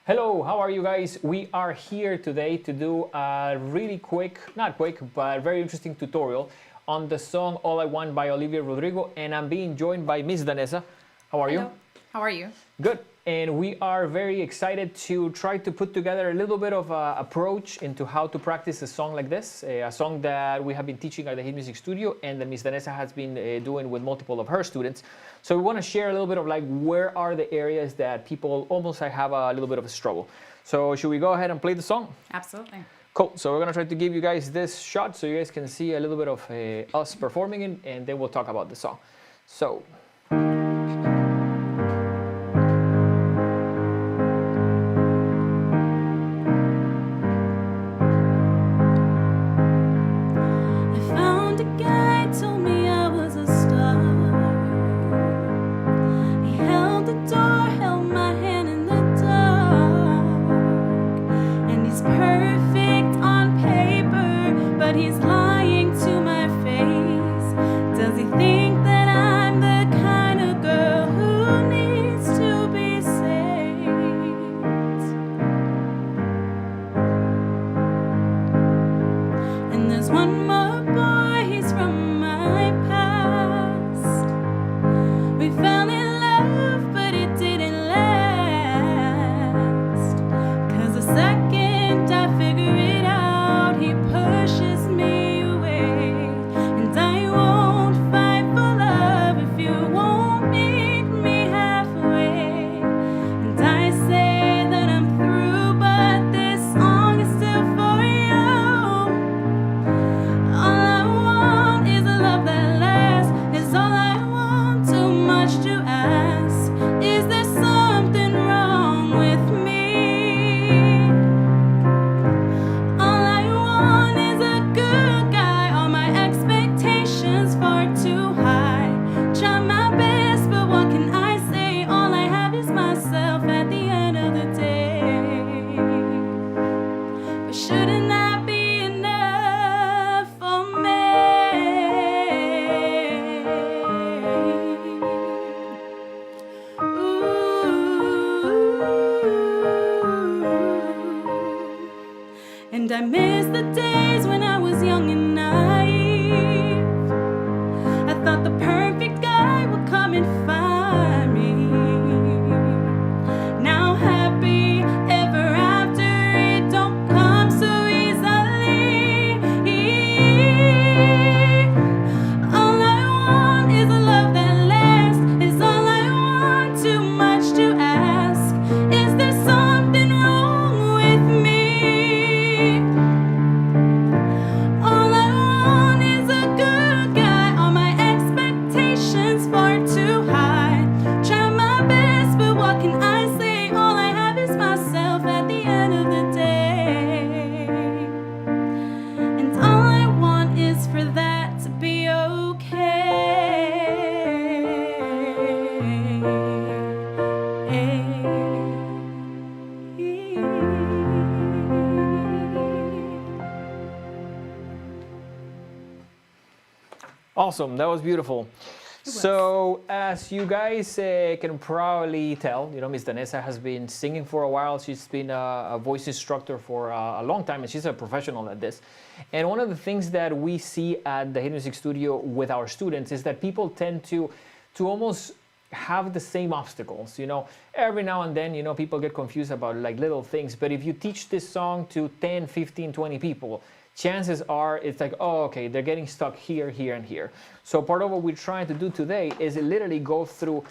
Hello, how are you guys? We are here today to do a really quick, not quick, but very interesting tutorial on the song All I Want by Olivia Rodrigo, and I'm being joined by Miss Danessa. How are you? Hello. How are you? Good. And we are very excited to try to put together a little bit of an approach into how to practice a song like this, a song that we have been teaching at the Hit Music Studio and that Miss Danessa has been doing with multiple of her students. So we want to share a little bit of like where are the areas that people almost have a little bit of a struggle. So should we go ahead and play the song? Absolutely. Cool. So we're going to try to give you guys this shot so you guys can see a little bit of us performing it, and then we'll talk about the song. So. And I miss the days when I was young and naive. I thought the perfect guy would come and find me. Now happy ever after, it don't come so easily. All I want is a love that lasts. Is all I want, too much to ask? Is there something wrong with me? All I want is a good guy. All my expectations far too high. Try my best, but what can I say? All I have is myself at the end of the day. And all I want is for that to be Awesome, that was beautiful. So as you guys can probably tell, you know, Miss Danessa has been singing for a while. She's been a voice instructor for a long time, and she's a professional at this. And one of the things that we see at the Hit Music Studio with our students is that people tend to almost have the same obstacles. You know, every now and then, you know, people get confused about like little things. But if you teach this song to 10, 15, 20 people, chances are it's like, oh, okay, they're getting stuck here, here, and here. So part of what we're trying to do today is literally go through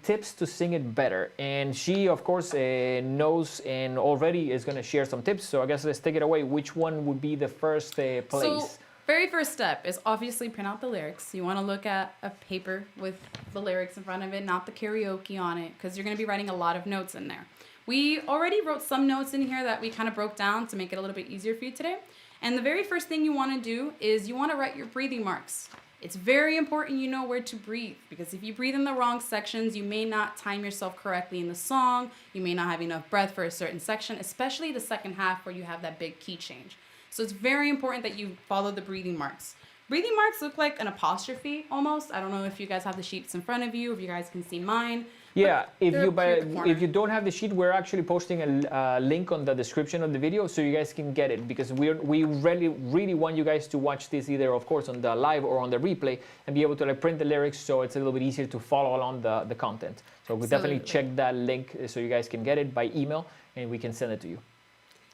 tips to sing it better. And she, of course, knows and already is going to share some tips. So I guess let's take it away. Which one would be the first place? So, very first step is obviously print out the lyrics. You want to look at a paper with the lyrics in front of it, not the karaoke on it, because you're going to be writing a lot of notes in there. We already wrote some notes in here that we kind of broke down to make it a little bit easier for you today. And the very first thing you want to do is you want to write your breathing marks. It's very important you know where to breathe, because if you breathe in the wrong sections, you may not time yourself correctly in the song. You may not have enough breath for a certain section, especially the second half where you have that big key change. So it's very important that you follow the breathing marks. Breathing marks look like an apostrophe almost. I don't know if you guys have the sheets in front of you, if you guys can see mine. Yeah, if they're you up here at the corner. if you don't have the sheet, we're actually posting a link on the description of the video so you guys can get it, because we really want you guys to watch this either, of course, on the live or on the replay, and be able to like print the lyrics so it's a little bit easier to follow along the content. So we definitely check that link so you guys can get it by email and we can send it to you.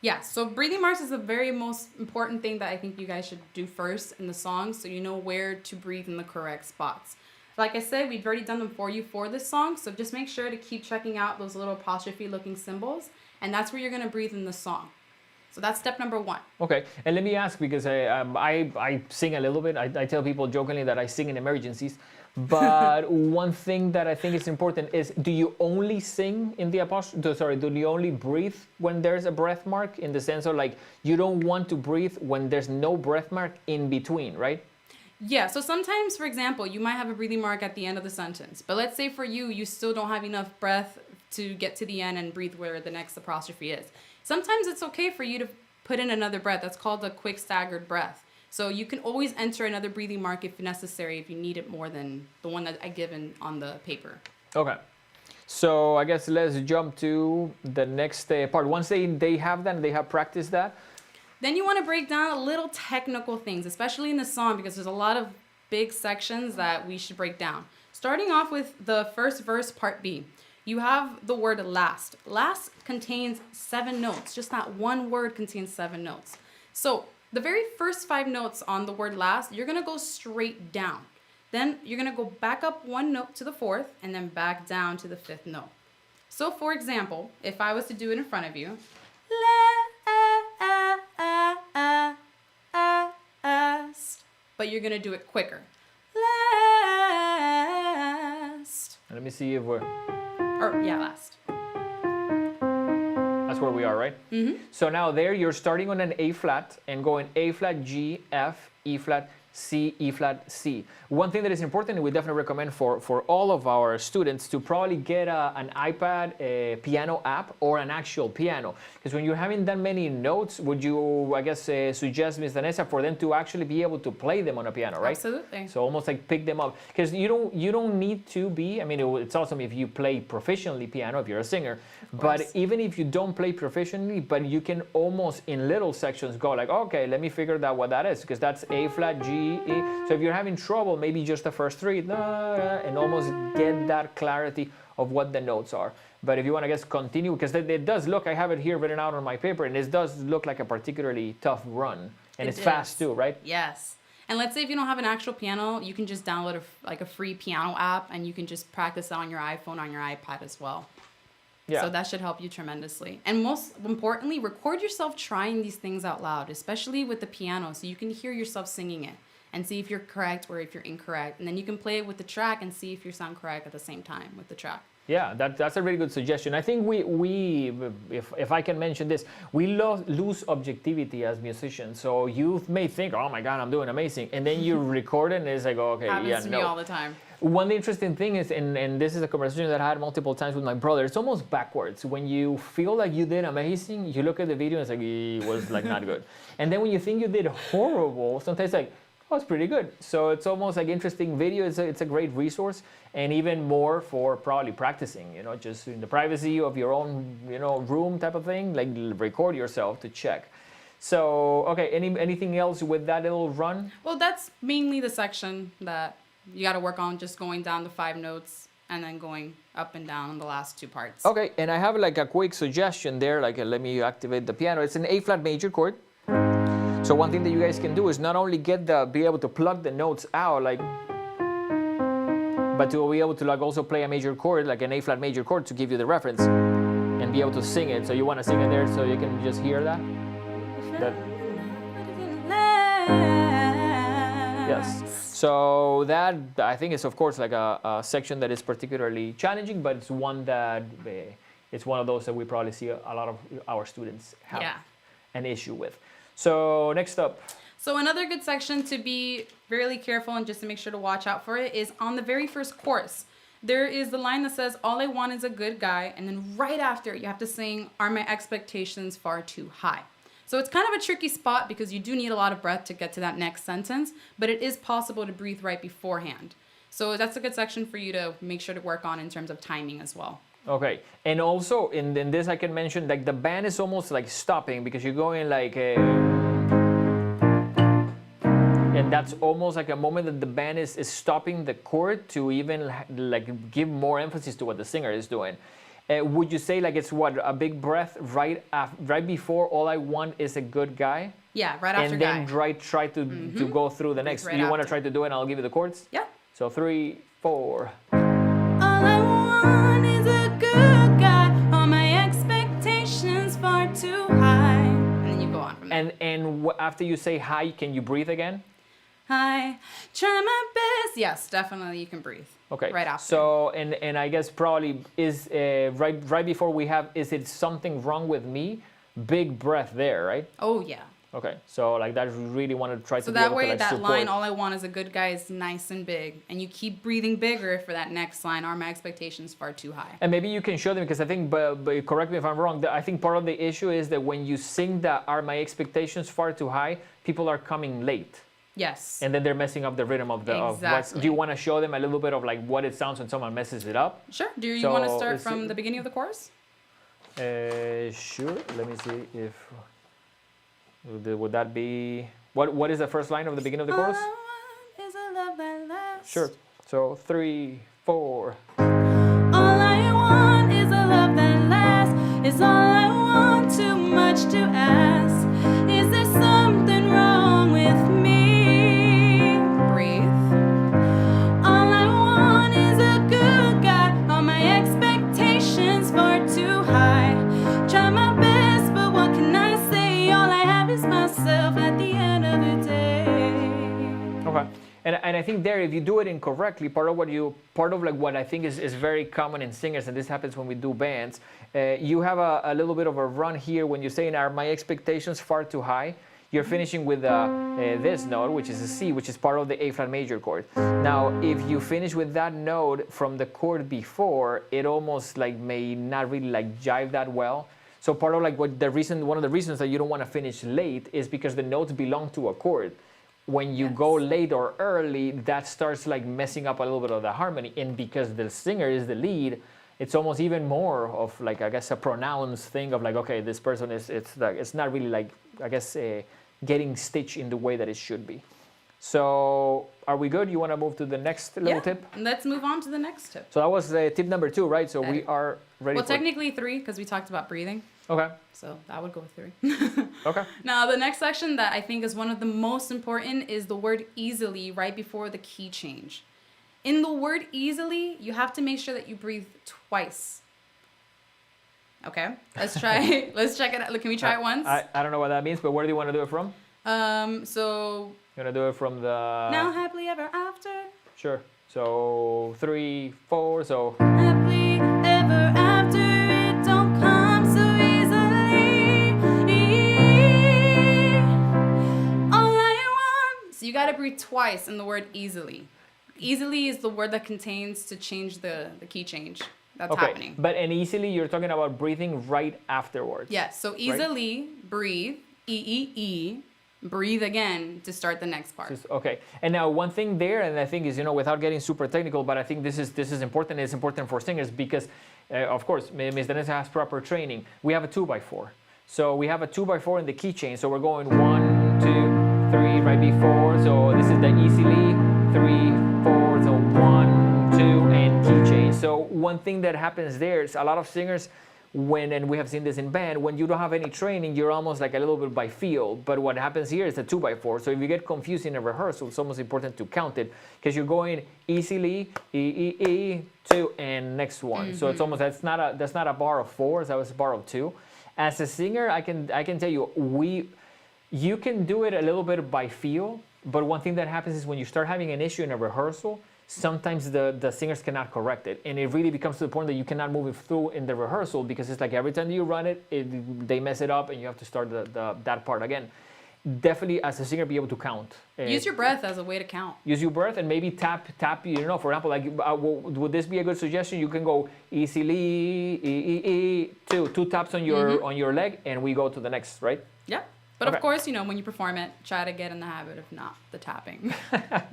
Yeah, so breathing marks is the very most important thing that I think you guys should do first in the song, so you know where to breathe in the correct spots. Like I said, we've already done them for you for this song, so just make sure to keep checking out those little apostrophe looking symbols, and that's where you're going to breathe in the song. So that's step number 1. Okay, and let me ask, because I sing a little bit. I tell people jokingly that I sing in emergencies, but one thing that I think is important is, do you only sing in the apostrophe? Sorry, do you only breathe when there's a breath mark, in the sense of like you don't want to breathe when there's no breath mark in between, right? Yeah, so sometimes, for example, you might have a breathing mark at the end of the sentence, but let's say for you still don't have enough breath to get to the end and breathe where the next apostrophe is. Sometimes it's okay for you to put in another breath. That's called a quick staggered breath. So you can always enter another breathing mark if necessary, if you need it more than the one that I given on the paper. Okay. So I guess let's jump to the next part. Once they have that, they have practiced that, then you want to break down a little technical things, especially in the song, because there's a lot of big sections that we should break down. Starting off with the first verse, part B. You have the word last. Last contains 7 notes. Just that one word contains 7 notes. So the very first 5 notes on the word last, you're going to go straight down. Then you're going to go back up 1 note to the 4th and then back down to the 5th note. So for example, if I was to do it in front of you, last, but you're going to do it quicker. Last. let me see if we're... Last. That's where we are, right? Mm-hmm. So now there you're starting on an A flat and going A flat, G, F, E flat, C, E flat, C. One thing that is important, and we definitely recommend for all of our students, to probably get an iPad, a piano app, or an actual piano. Because when you're having that many notes, would you, I guess, suggest, Ms. Danessa, for them to actually be able to play them on a piano, right? Absolutely. So almost like pick them up. Because you don't need to be, I mean, it's awesome if you play proficiently piano, if you're a singer. But even if you don't play proficiently, but you can almost in little sections go like, okay, let me figure out what that is, because that's A flat, G, E. So if you're having trouble, maybe just the first 3, and almost get that clarity of what the notes are. But if you want to, I guess, continue, because it does look, I have it here written out on my paper, and it does look like a particularly tough run. And it's fast too, right? Yes. And let's say if you don't have an actual piano, you can just download a free piano app, and you can just practice on your iPhone, on your iPad as well. Yeah. So that should help you tremendously. And most importantly, record yourself trying these things out loud, especially with the piano, so you can hear yourself singing it and see if you're correct or if you're incorrect. And then you can play it with the track and see if you sound correct at the same time with the track. Yeah, that's a really good suggestion. I think we if I can mention this, we lose objectivity as musicians. So you may think, oh my God, I'm doing amazing. And then you record it and it's like, okay, happens to me all the time. One interesting thing is, and this is a conversation that I had multiple times with my brother, it's almost backwards. When you feel like you did amazing, you look at the video and it's like, it was like not good. And then when you think you did horrible, sometimes it's like, oh, it's pretty good. So it's almost like interesting video. It's a great resource, and even more for probably practicing, just in the privacy of your own, room type of thing, like record yourself to check. So, okay, anything else with that little run? Well, that's mainly the section that you got to work on, just going down the 5 notes and then going up and down on the last 2 parts. Okay, and I have like a quick suggestion there, like let me activate the piano. It's an A flat major chord. So one thing that you guys can do is not only be able to plug the notes out, but to be able to also play a major chord, like an A flat major chord, to give you the reference and be able to sing it. So you want to sing it there so you can just hear that? Yes. So that, I think, is of course like a section that is particularly challenging, but it's one of those that we probably see a lot of our students have an issue with. So next up. So another good section to be really careful and just to make sure to watch out for it is on the very first chorus. There is the line that says, all I want is a good guy. And then right after you have to sing, are my expectations far too high? So it's kind of a tricky spot because you do need a lot of breath to get to that next sentence, but it is possible to breathe right beforehand. So that's a good section for you to make sure to work on in terms of timing as well. Okay, and also in this I can mention like the band is almost like stopping because you're going like and that's almost like a moment that the band is stopping the chord to even like give more emphasis to what the singer is doing. Would you say like it's what a big breath right before All I Want Is a Good Guy? Yeah, right after and guy. then try to go through the next. Right You want to after. try to do it and I'll give you the chords? Yeah. So 3, 4. All I want is a good guy. All my expectations far too high. And then you go on from there. And after you say hi, can you breathe again? I try my best. Yes, definitely you can breathe. Okay. Right after. So and I guess probably is right before we have is it something wrong with me? Big breath there, right? Oh, yeah. Okay. So like that we really want to try So to be that able way, to like that support. line, all I want is a good guy, is nice and big. And you keep breathing bigger for that next line, are my expectations far too high? And maybe you can show them because I think, but correct me if I'm wrong. I think part of the issue is that when you sing that "Are my expectations far too high," people are coming late, Yes. and then they're messing up the rhythm of the. Of what's, Exactly. do you want to show them a little bit of like what it sounds when someone messes it up? Sure. Do you So want to start is from it- the beginning of the chorus? Sure. Let me see if would that be what is the first line of the beginning of the All I chorus? want is a love that lasts. Sure. So 3, 4. All I want is a love that lasts. Is all I want too much to ask? Is there something wrong with me? Breathe. All I want is a good guy. All my expectations far too high. Try my best, but what can I say? All I have is myself at the end of the day. Okay. And I think there, if you do it incorrectly, part of like what I think is very common in singers, and this happens when we do bands, you have a little bit of a run here when you're saying, "Are my expectations far too high?" You're finishing with this note, which is a C, which is part of the A flat major chord. Now, if you finish with that note from the chord before, it almost like may not really like jive that well. So part of like one of the reasons that you don't want to finish late is because the notes belong to a chord. When you go late or early, that starts like messing up a little bit of the harmony. And because the singer is the lead, it's almost even more of like, I guess, a pronounced thing of like, okay, this person it's not really like, I guess, getting stitched in the way that it should be. So are we good? You want to move to the next little tip? Let's move on to the next tip. So that was tip number 2, right? So we are ready Well, for technically 3, because we talked about breathing. Okay. So that would go with 3. Okay. Now, the next section that I think is one of the most important is the word easily right before the key change. In the word easily, you have to make sure that you breathe twice. Okay, let's try. Let's check it out. Can we try it once? I don't know what that means, but where do you want to do it from? So You want to do it from the... Now happily ever after. Sure. So 3, 4, so... Happily ever after. It don't come so easily. All I want. So you got to breathe twice in the word easily. Easily is the word that contains to change the key change that's happening. But and easily, you're talking about breathing right afterwards. Yes, so easily breathe, E, breathe again to start the next part. Okay. And now one thing there, and I think is, without getting super technical, but I think this is important. It's important for singers because, of course, Ms. Danessa has proper training. We have a 2x4. So we have a 2x4 in the key change. So we're going 1, 2, 3 right before. So this is the easily 3, 4. So 1, 2, and key change. So one thing that happens there is a lot of singers, and we have seen this in band, when you don't have any training, you're almost like a little bit by feel. But what happens here is a 2x4. So if you get confused in a rehearsal, it's almost important to count it because you're going easily, E, 2, and next one. So it's almost that's not a bar of 4. That was a bar of 2. As a singer, I can tell you you can do it a little bit by feel. But one thing that happens is when you start having an issue in a rehearsal, sometimes the singers cannot correct it. And it really becomes to the point that you cannot move it through in the rehearsal because it's like every time you run it, they mess it up and you have to start that part again. Definitely, as a singer, be able to count. Use your breath as a way to count. Use your breath and maybe tap. For example, like would this be a good suggestion? You can go easily, 2 taps on your leg, and we go to the next, right? Yeah. But Okay. of course, when you perform it, try to get in the habit of not the tapping.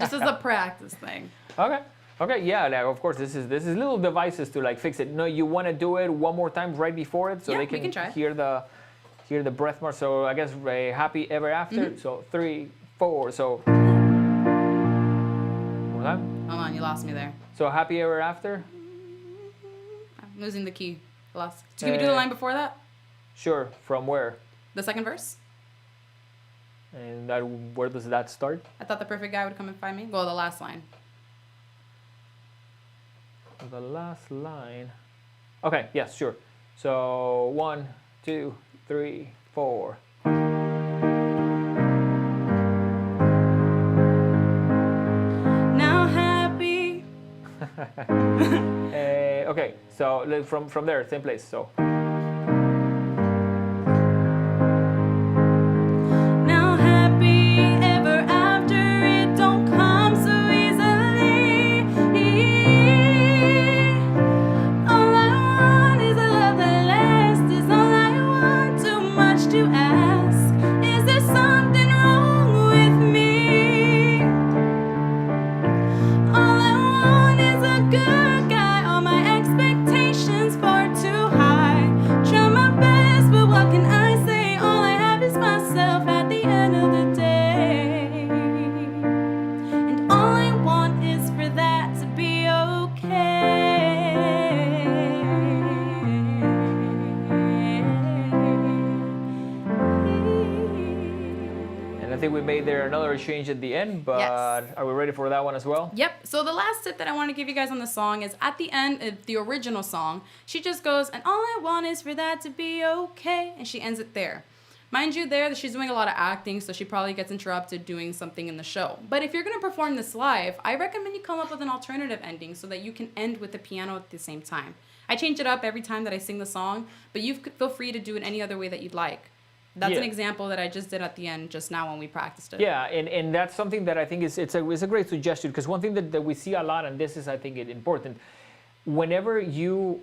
Just as a practice thing. Okay. Okay, yeah, like, of course, this is little devices to like fix it. No, you want to do it one more time right before it, so Yeah, they we can try. hear the breath mark. So I guess happy ever after. So 3, 4. So one more time. Hold on, you lost me there. So happy ever after. I'm losing the key. Lost. So can we do the line before that? Sure. From where? The second verse? And that where does that start? I thought the perfect guy would come and find me. Well, the last line. The last line. Okay. Yes. Sure. So 1, 2, 3, 4. Now happy. Okay. So from there, same place. So. Now happy ever after. It don't come so easily. All I want is a love that lasts. Is all I want. Too much to ask. Is there something wrong with me? All I want is a good guy. All my expectations far too high. Try my best, but what can I say? All I have is myself at the end of the day. And all I want is for that to be okay. And I think we made there another change at the end, but Yes. are we ready for that one as well? Yep. So the last tip that I want to give you guys on the song is at the end of the original song, she just goes, and all I want is for that to be okay. And she ends it there. Mind you, there she's doing a lot of acting, so she probably gets interrupted doing something in the show. But if you're going to perform this live, I recommend you come up with an alternative ending so that you can end with the piano at the same time. I change it up every time that I sing the song, but you feel free to do it any other way that you'd like. That's an Yeah. example that I just did at the end just now when we practiced it. Yeah, and that's something that I think it's a great suggestion, because one thing that we see a lot, and this is I think important, whenever you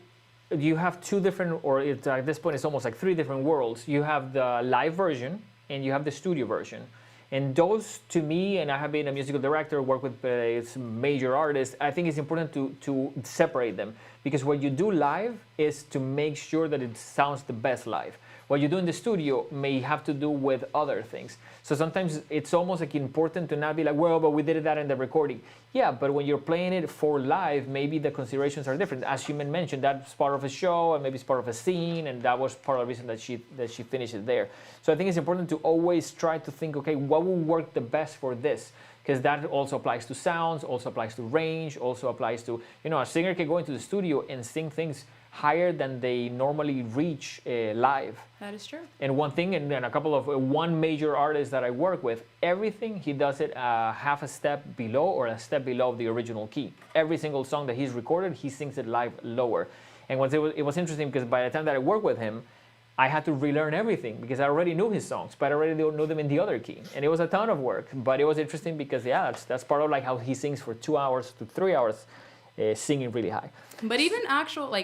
have two different, or at this point it's almost like three different worlds. You have the live version and you have the studio version. And those, to me, and I have been a musical director, work with some major artists, I think it's important to separate them, because what you do live is to make sure that it sounds the best live. What you do in the studio may have to do with other things. So sometimes it's almost like important to not be like, well, but we did that in the recording. Yeah, but when you're playing it for live, maybe the considerations are different. As you mentioned, that's part of a show and maybe it's part of a scene, and that was part of the reason that she finished it there. So I think it's important to always try to think, okay, what will work the best for this? Because that also applies to sounds, also applies to range, also applies to, a singer can go into the studio and sing things higher than they normally reach live. That is true. And one thing, and a couple of, one major artist that I work with, everything he does it half a step below or a step below the original key. Every single song that he's recorded, he sings it live lower. And it was interesting because by the time that I worked with him, I had to relearn everything because I already knew his songs, but I already knew them in the other key. And it was a ton of work, but it was interesting because, yeah, that's part of like how he sings for 2 hours to 3 hours, singing really high. But even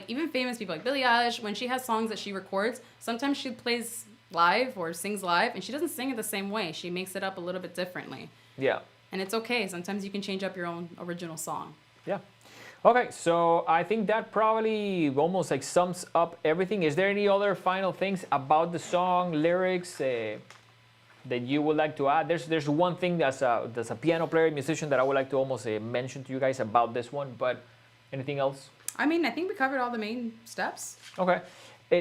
even famous people like Billie Eilish, when she has songs that she records, sometimes she plays live or sings live, and she doesn't sing it the same way. She makes it up a little bit differently. Yeah. And it's okay. Sometimes you can change up your own original song. Yeah. Okay, so I think that probably almost like sums up everything. Is there any other final things about the song, lyrics, that you would like to add? There's one thing that's a piano player, musician, that I would like to almost mention to you guys about this one, but anything else? I mean, I think we covered all the main steps. Okay.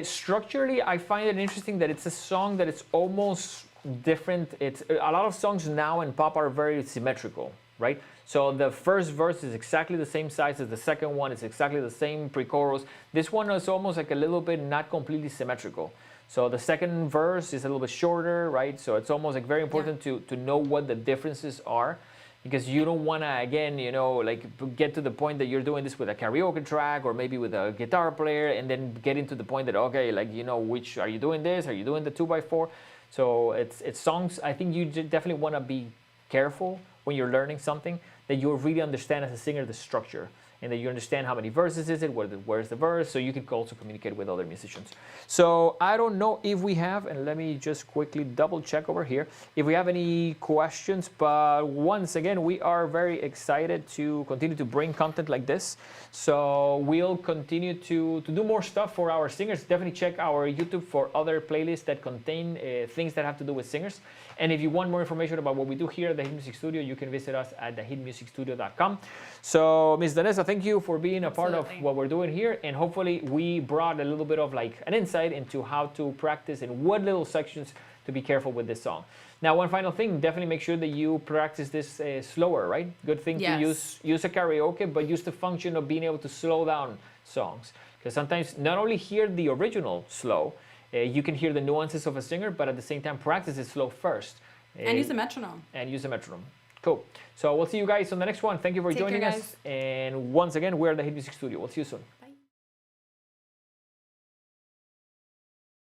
Structurally, I find it interesting that it's a song that it's almost different. It's a lot of songs now in pop are very symmetrical, right? So the first verse is exactly the same size as the second one. It's exactly the same pre-chorus. This one is almost like a little bit not completely symmetrical. So the second verse is a little bit shorter, right? So it's almost like very important to know what the differences are, because you don't want to, again, like get to the point that you're doing this with a karaoke track or maybe with a guitar player, and then get into the point that, okay, like, which, are you doing this? Are you doing the 2x4? So it's songs, I think you definitely want to be careful when you're learning something that you really understand as a singer the structure. and that you understand how many verses is it, where's the verse, so you can also communicate with other musicians. So I don't know if we have, and let me just quickly double check over here, if we have any questions, but once again, we are very excited to continue to bring content like this. So we'll continue to do more stuff for our singers. Definitely check our YouTube for other playlists that contain things that have to do with singers. And if you want more information about what we do here at the Hit Music Studio, you can visit us at thehitmusicstudio.com. So, Ms. Danessa, thank you for being a part of what we're doing here. And hopefully we brought a little bit of like an insight into how to practice and what little sections to be careful with this song. Now, one final thing, definitely make sure that you practice this slower, right? Good thing to use a karaoke, but use the function of being able to slow down songs. Because sometimes not only hear the original slow, you can hear the nuances of a singer, but at the same time, practice it slow first. And use a metronome. Cool. So we'll see you guys on the next one. Thank you for joining us. And once again, we're at the Hit Music Studio. We'll see you soon.